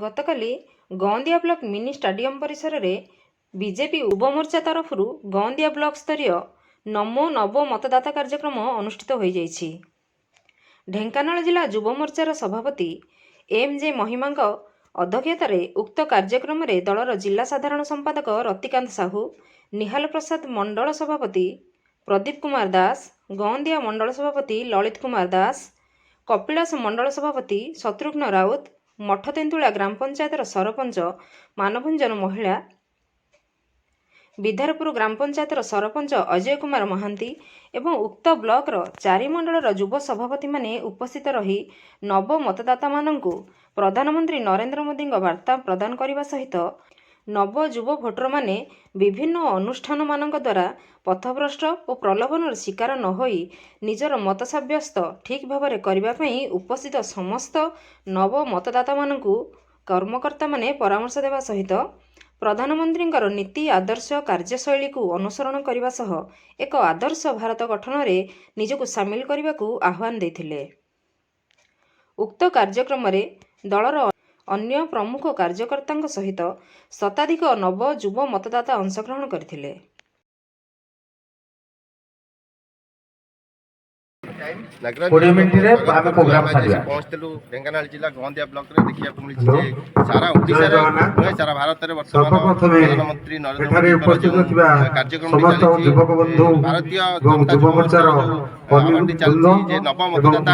गतकाली गौंदिया block mini stadium परिसर में BJP Yuva Morcha तरफ गौंदिया ब्लॉक स्तरीय नमो नव मतदाता कार्यक्रम अनुष्ठित हो जाइछि। ढेंकानाल जिला युवमोर्चार सभापति एम.जे. महिमा अध्यक्षतार उक्त कार्यक्रम में दलर जिला साधारण संपादक रतिकांत साहू, निहाल प्रसाद मंडल सभापति प्रदीप कुमार दास, गौंदिया मंडल सभापति ललित कुमार दास, कपिलास मंडल सभापति शत्रुघ्न राउत, मठ तेंतुला ग्राम पंचायतर सरपंच मानभंजन महिला, विधारपुर ग्राम पंचायतर सरपंच अजय कुमार महांती एवं उक्त ब्लॉकर चारि मंडलर युव सभापति माने उपस्थित रही नव मतदाता मानंकु प्रधानमंत्री नरेंद्र मोदी वार्ता प्रदान करने सहित नव युव भोटर माने विभिन्न अनुष्ठान मानक द्वारा पथभ्रष्ट और प्रलोभन शिकार न होई निजर मत सब्यस्त ठीक भाव करने पई उपस्थित समस्त नव मतदाता मानंकु कर्मकर्ता माने परामर्श देवा सहित प्रधानमंत्री नीति आदर्श कार्यशैली को अनुसरण करने सह एक आदर्श भारत गठन में निजक सामिल करने को आह्वान देथिले। उक्त कार्यक्रम में दलर अन्य प्रमुख कार्यकर्ता सहित शताधिक नव युव मतदाता अंशग्रहण करथिले। 20 मिनट रे आमे प्रोग्राम सारिया पहुंचलु ढेंकानाल जिला गौंदिया ब्लॉक रे देखिया को मिलछि जे सारा ओडिसा रे सारा भारत रे वर्तमान प्रधानमंत्री नरेंद्र मोदी उपस्थित थिबा समस्त युवक बंधु भारतीय युव मोर्चार कर्मी चलछि जे नव मतदाता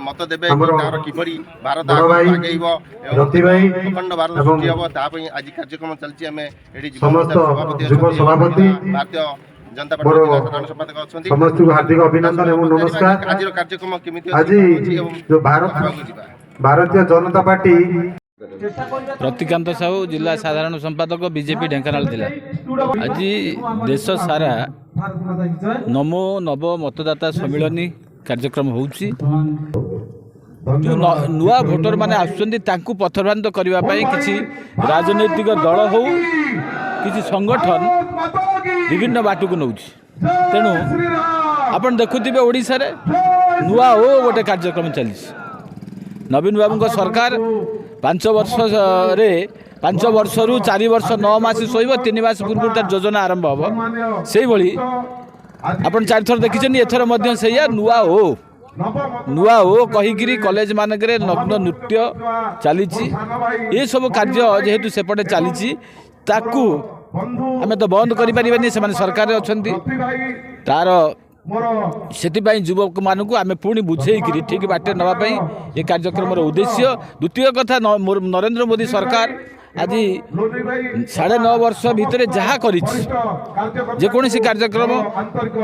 मत देबे तार किबड़ी भारत आगेइबो रति भाई अखंड भारत सृष्टि हबो ता पई आज कार्यक्रम चलछि। हमें एडी समस्त युव सभापति भारतीय जनता पार्टी साधारण संपादक अछंती समस्त हार्दिक अभिनंदन एवं नमस्कार। आज कार्यक्रम केमिति आज जो भारतीय जनता पार्टी रतिकांत साहू जिला साधारण संपादक बीजेपी ढेंकानाल जिला आज देश सारा नमो नव मतदाता सम्मिलनी कार्यक्रम होउछि। जो नुआ भोटर माने आसुचंदी तांकु पथभ्रांत करबा पई किछि राजनैतिक दल हो किछि संगठन विभिन्न बाट को नौ तेणु आपण देखुथिबे ओडिसा रे नुआ हो गोटे कार्यक्रम चली नवीन बाबू सरकार 5 वर्ष रे 5 वर्ष रु 4 वर्ष 9 मास सोइब 3 मास पूर्व तार योजना आरंभ हम से भली आपण 4 थर देखिछन एथर मध्य सेया नुआ हो कहीकि कॉलेज मानक नग्न नृत्य चली ये सब कार्य जेहेतु सेपटे चली ताकू आमे तो बंद करि परिबानी से सरकार अछंती तार सेतिबाई युवक मानकु आमे पुणी बुझेइकरी ठीक बाटे नवा पई ये कार्यक्रम उद्देश्य। द्वितीय कथा नरेंद्र मोदी सरकार आज 9.5 वर्ष भितर जहाँ करेकोसी कार्यक्रम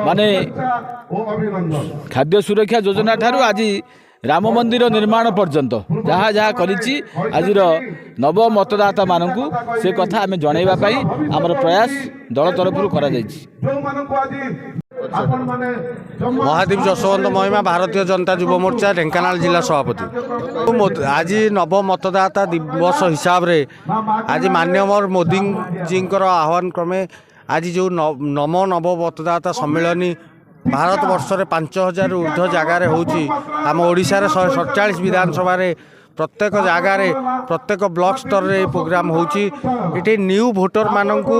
माने खाद्य सुरक्षा योजना ठारू आज राम मंदिर निर्माण पर्यंत जहाँ जहाँ करिछि आज नव मतदाता मानकु से कथा आमे जणाइबा पई हमर प्रयास दल तरफ करा जायछि। महादीप जसवंत महिमा भारतीय जनता युव मोर्चा ढेंकानाल जिला सभापति आज नव मतदाता दिवस हिसाब रे आज माननीय मोदी जी आह्वान क्रमे आज जो नमो नव मतदाता सम्मेलनी भारत वर्ष रे 5000 ऊर्ध्व जगार होम ओडिशा रे 147 विधानसभा प्रत्येक जगार प्रत्येक ब्लॉक स्तर रे प्रोग्राम होची। न्यू भोटर मानंकु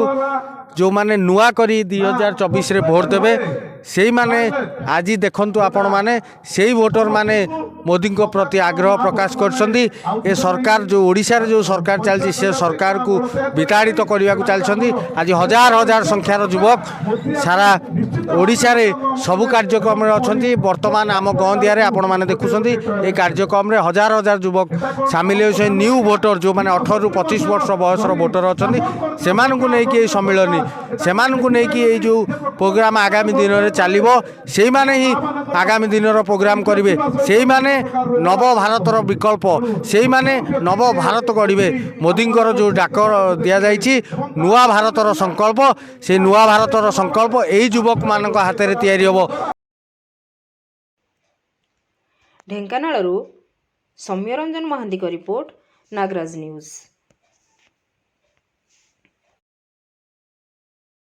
जो माने नुआ करी 2024 रे भोट देबे से माने आज देखंतु आपण माने से भोटर माने मोदी को प्रति आग्रह प्रकाश करछंदी। ए सरकार जो ओडिशा रे जो सरकार चलछि से सरकार को विताड़ित करने को चलछंदी। आज हजार हजार संख्यार युवक सारा ओडिशा रे सबु कार्यक्रम रे अछंती। वर्तमान आम गौंदिया रे आपण माने देखुछंदी ए कार्यक्रम रे हजार हजार युवक शामिल होइछे। न्यू भोटर जो माने 18 रु 25 वर्ष बयसर भोटर अछंती सेमानकु नै कि सम्मेलनी सेमानकु नै कि ए जो प्रोग्राम आगामी दिन रे चलिबो सेई माने ही आगामी दिन रो प्रोग्राम करिवे सेई माने नव भारतर विकल्प सेई माने नव भारत गढ़िबे। मोदी जो डाक दिया जाइछि नुआ भारतर संकल्प से नुआ भारतर संकल्प एई युवक मानक हाथ रे तैयारी होबो। ढेंकानालरू सौम्यरंजन महांती को रिपोर्ट, नागराज न्यूज।